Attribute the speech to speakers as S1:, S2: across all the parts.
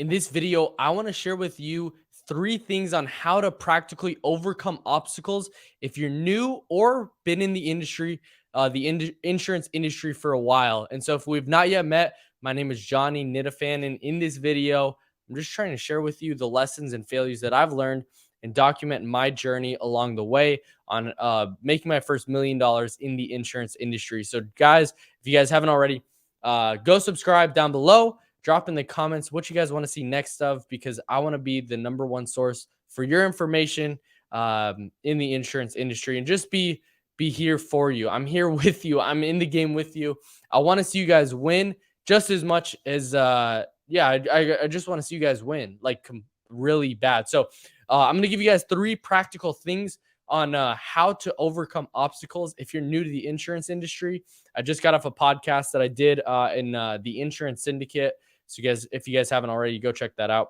S1: In this video, I want to share with you 3 things on how to practically overcome obstacles if you're new or been in the industry, insurance industry for a while. And so, if we've not yet met, my name is Johnny Nitafan, and in this video, I'm just trying to share with you the lessons and failures that I've learned and document my journey along the way on making my first $1 million in the insurance industry. So, guys, if you guys haven't already, go subscribe down below. Drop in the comments what you guys want to see next of, because I want to be the #1 source for your information in the insurance industry, and just be here for you. I'm here with you. I'm in the game with you. I want to see you guys win just as much as I just want to see you guys win like really bad. So I'm going to give you guys 3 practical things on how to overcome obstacles if you're new to the insurance industry. I just got off a podcast that I did in the Insurance Syndicate. So, guys, if you guys haven't already, go check that out.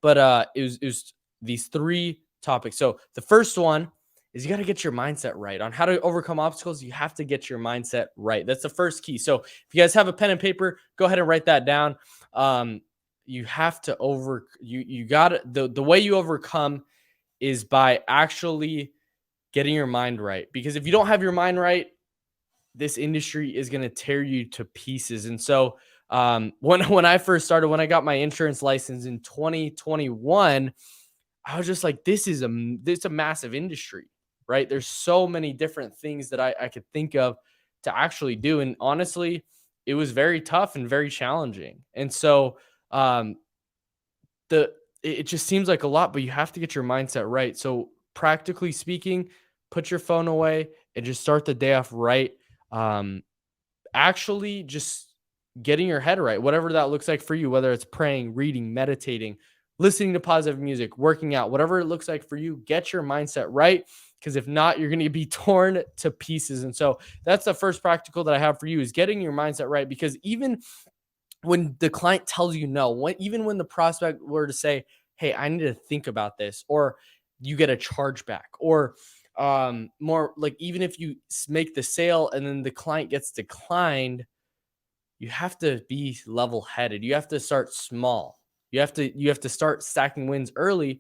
S1: But it was these 3 topics. So the first one is you got to get your mindset right on how to overcome obstacles. You have to get your mindset right. That's the first key. So if you guys have a pen and paper, go ahead and write that down. You have to you got it. The way you overcome is by actually getting your mind right. Because if you don't have your mind right, this industry is going to tear you to pieces. And so when I first started, when I got my insurance license in 2021, I was just like, this is a massive industry, right? There's so many different things that I could think of to actually do. And honestly, it was very tough and very challenging. And so um, it just seems like a lot, but you have to get your mindset right. So practically speaking, put your phone away and just start the day off right. Actually just getting your head right, whatever that looks like for you, whether it's praying, reading, meditating, listening to positive music, working out, whatever it looks like for you, get your mindset right. Because if not, you're going to be torn to pieces. And so that's the first practical that I have for you, is getting your mindset right. Because even when the client tells you no, even when the prospect were to say, hey, I need to think about this, or you get a chargeback, or more like, even if you make the sale and then the client gets declined, you have to be level headed. You have to start small. You have to start stacking wins early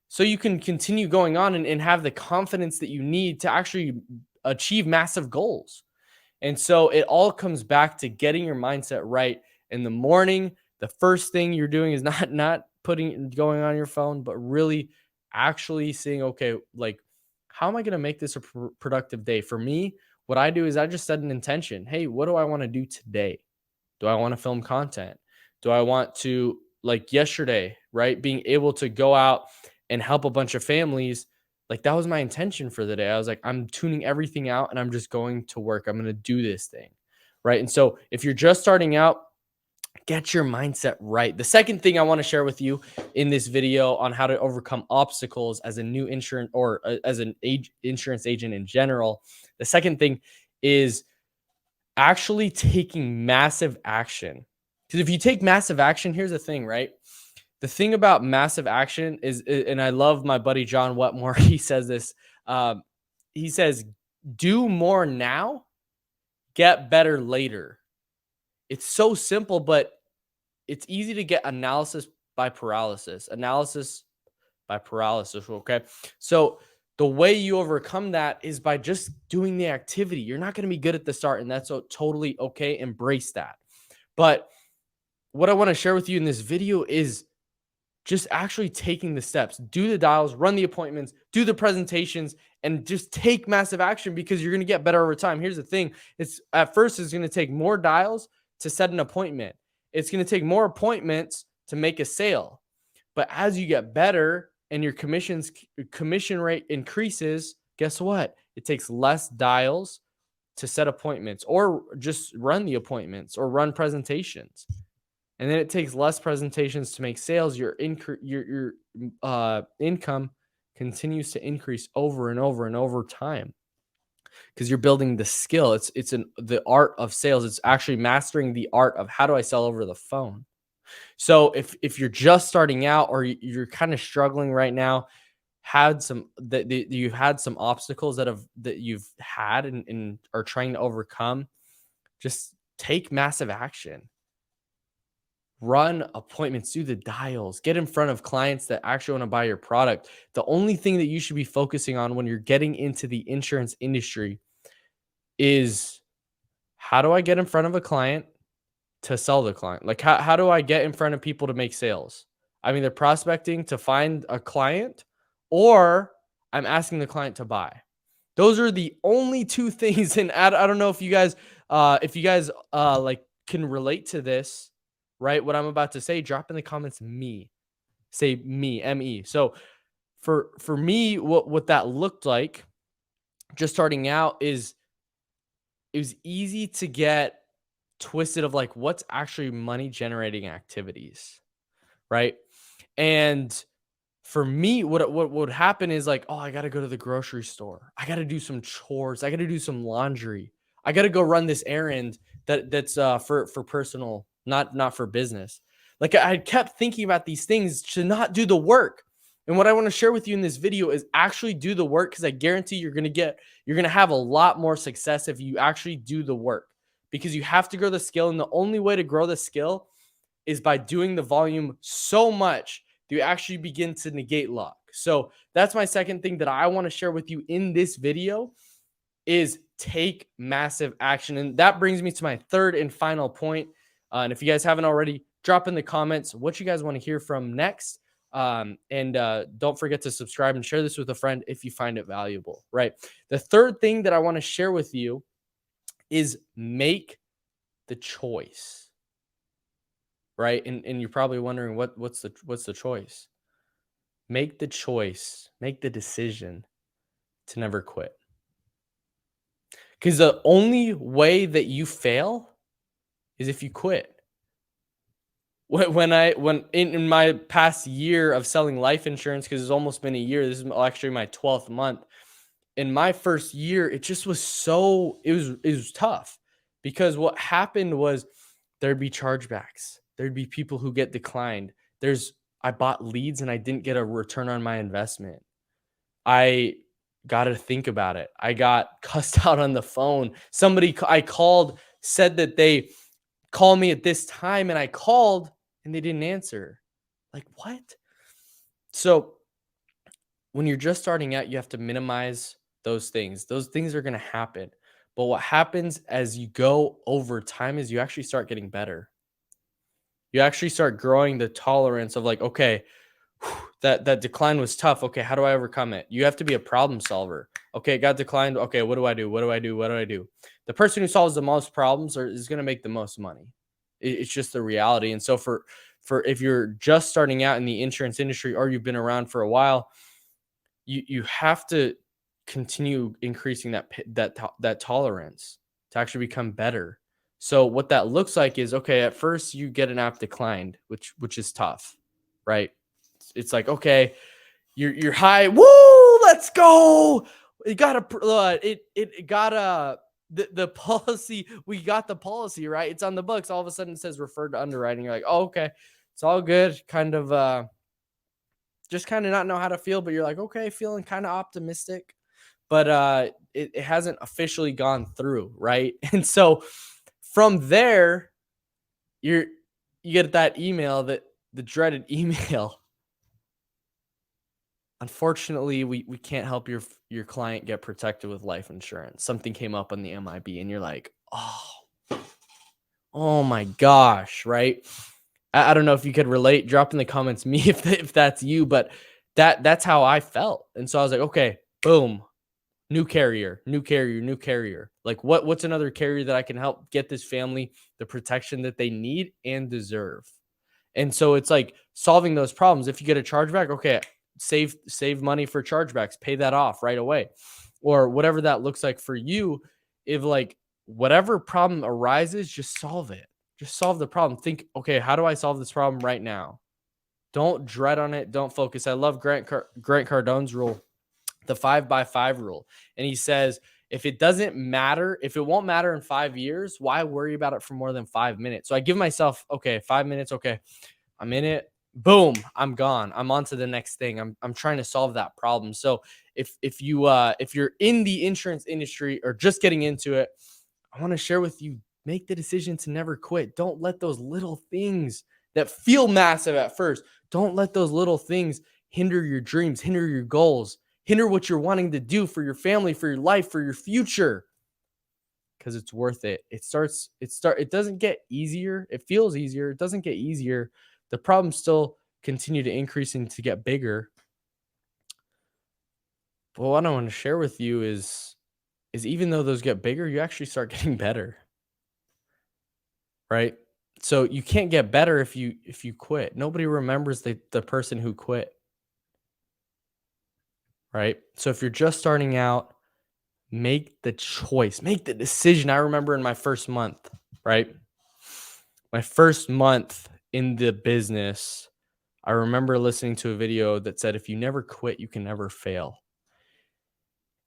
S1: so you can continue going on and have the confidence that you need to actually achieve massive goals. And so it all comes back to getting your mindset right. In the morning, the first thing you're doing is not going on your phone, but really actually saying, okay, like, how am I going to make this a productive day? For me, what I do is I just set an intention. Hey, what do I want to do today? Do I want to film content? Do I want to, like yesterday, right? Being able to go out and help a bunch of families. Like, that was my intention for the day. I was like, I'm tuning everything out and I'm just going to work. I'm going to do this thing. Right. And so if you're just starting out, get your mindset right. The second thing I want to share with you in this video on how to overcome obstacles as a new insurance, or as an insurance agent in general. The second thing is actually taking massive action. Because if you take massive action, here's the thing, right? The thing about massive action is, and I love my buddy John Wetmore, he says this. He says, do more now, get better later. It's so simple, but it's easy to get analysis by paralysis. Okay. So the way you overcome that is by just doing the activity. You're not going to be good at the start, and that's totally okay. Embrace that. But what I want to share with you in this video is just actually taking the steps. Do the dials, run the appointments, do the presentations, and just take massive action, because you're going to get better over time. Here's the thing. At first, it's going to take more dials to set an appointment. It's going to take more appointments to make a sale. But as you get better and your commission rate increases, guess what? It takes less dials to set appointments, or just run the appointments, or run presentations. And then it takes less presentations to make sales. Your income continues to increase over and over and over time, because you're building the skill. It's the art of sales. It's actually mastering the art of, how do I sell over the phone? So if you're just starting out, or you're kind of struggling right now, you've had some obstacles that you've had and are trying to overcome, just take massive action. run appointments, do the dials, get in front of clients that actually want to buy your product. The only thing that you should be focusing on when you're getting into the insurance industry is, how do I get in front of a client to sell the client? Like, how do I get in front of people to make sales? I'm either prospecting to find a client, or I'm asking the client to buy. Those are the only two things. And I don't know if you guys like can relate to this, right? What I'm about to say, drop in the comments me. Say me, me. So for me, what that looked like just starting out is, it was easy to get twisted of like what's actually money generating activities, right? And for me, what would happen is like, oh, I got to go to the grocery store. I got to do some chores. I got to do some laundry. I got to go run this errand that's for personal, not for business. Like, I kept thinking about these things to not do the work. And what I want to share with you in this video is actually do the work, because I guarantee you're going to have a lot more success if you actually do the work, because you have to grow the skill. And the only way to grow the skill is by doing the volume so much that you actually begin to negate luck. So that's my second thing that I want to share with you in this video, is take massive action. And that brings me to my third and final point. And if you guys haven't already, drop in the comments what you guys want to hear from next. And don't forget to subscribe and share this with a friend if you find it valuable, right? The third thing that I want to share with you is make the choice. Right? And you're probably wondering what's the choice? Make the choice, make the decision to never quit. Because the only way that you fail is if you quit. When in my past year of selling life insurance, because it's almost been a year, this is actually my 12th month. In my first year, it just was it was tough, because what happened was there'd be chargebacks. There'd be people who get declined. I bought leads and I didn't get a return on my investment. I got to think about it. I got cussed out on the phone. I called, said that they call me at this time, and I called and they didn't answer. Like, what? So when you're just starting out, you have to minimize those things. Those things are going to happen. But what happens as you go over time is you actually start getting better. You actually start growing the tolerance of like, okay, that decline was tough. Okay, how do I overcome it? You have to be a problem solver. Okay, it got declined. Okay, what do I do? What do I do? What do I do? The person who solves the most problems is going to make the most money. It's just the reality. And so for if you're just starting out in the insurance industry, or you've been around for a while, you have to continue increasing that tolerance to actually become better. So what that looks like is, okay, at first you get an app declined, which is tough, right? It's like, okay, you're high, woo, let's go. It got the policy. We got the policy, right? It's on the books. All of a sudden it says referred to underwriting. You're like, oh, okay, it's all good. Kind of just kind of not know how to feel, but you're like, okay, feeling kind of optimistic, but it hasn't officially gone through, right? And so from there, you get that email, that the dreaded email. Unfortunately, we can't help your client get protected with life insurance. Something came up on the MIB, and you're like, oh my gosh, right? I don't know if you could relate. Drop in the comments me if that's you, but that's how I felt. And so I was like, okay, boom, new carrier. Like, what's another carrier that I can help get this family the protection that they need and deserve? And so it's like solving those problems. If you get a chargeback, okay, save money for chargebacks, pay that off right away, or whatever that looks like for you. If like whatever problem arises, just solve it. Just solve the problem. Think, okay, how do I solve this problem right now? Don't dread on it. Don't focus. I love Grant Cardone's rule, the 5x5 rule. And he says, if it won't matter in 5 years, why worry about it for more than 5 minutes? So I give myself, okay, 5 minutes. Okay, I'm in it. Boom, I'm gone. I'm on to the next thing. I'm trying to solve that problem. So if you're in the insurance industry or just getting into it, I want to share with you, make the decision to never quit. Don't let those little things that feel massive at first. Don't let those little things hinder your dreams, hinder your goals, hinder what you're wanting to do for your family, for your life, for your future. Because it's worth it. It doesn't get easier. It feels easier. It doesn't get easier. The problems still continue to increase and to get bigger. But what I want to share with you is even though those get bigger, you actually start getting better. Right? So you can't get better if you quit. Nobody remembers the person who quit. Right? So if you're just starting out, make the choice, make the decision. I remember in my first month, right? My first month in the business, I remember listening to a video that said, if you never quit, you can never fail.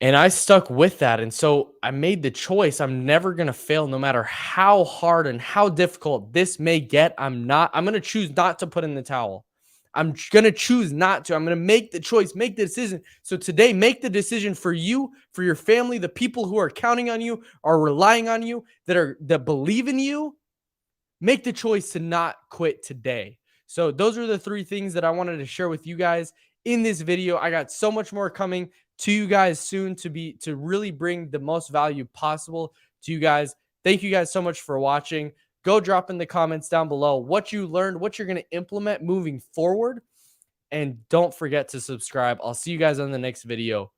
S1: And I stuck with that. And so I made the choice. I'm never going to fail no matter how hard and how difficult this may get. I'm going to choose not to put in the towel. I'm going to choose not to. I'm going to make the choice, make the decision. So today, make the decision for you, for your family, the people who are counting on you, are relying on you, that believe in you. Make the choice to not quit today. So those are the 3 things that I wanted to share with you guys in this video. I got so much more coming to you guys soon to really bring the most value possible to you guys. Thank you guys so much for watching. Go drop in the comments down below what you learned, what you're going to implement moving forward. And don't forget to subscribe. I'll see you guys on the next video.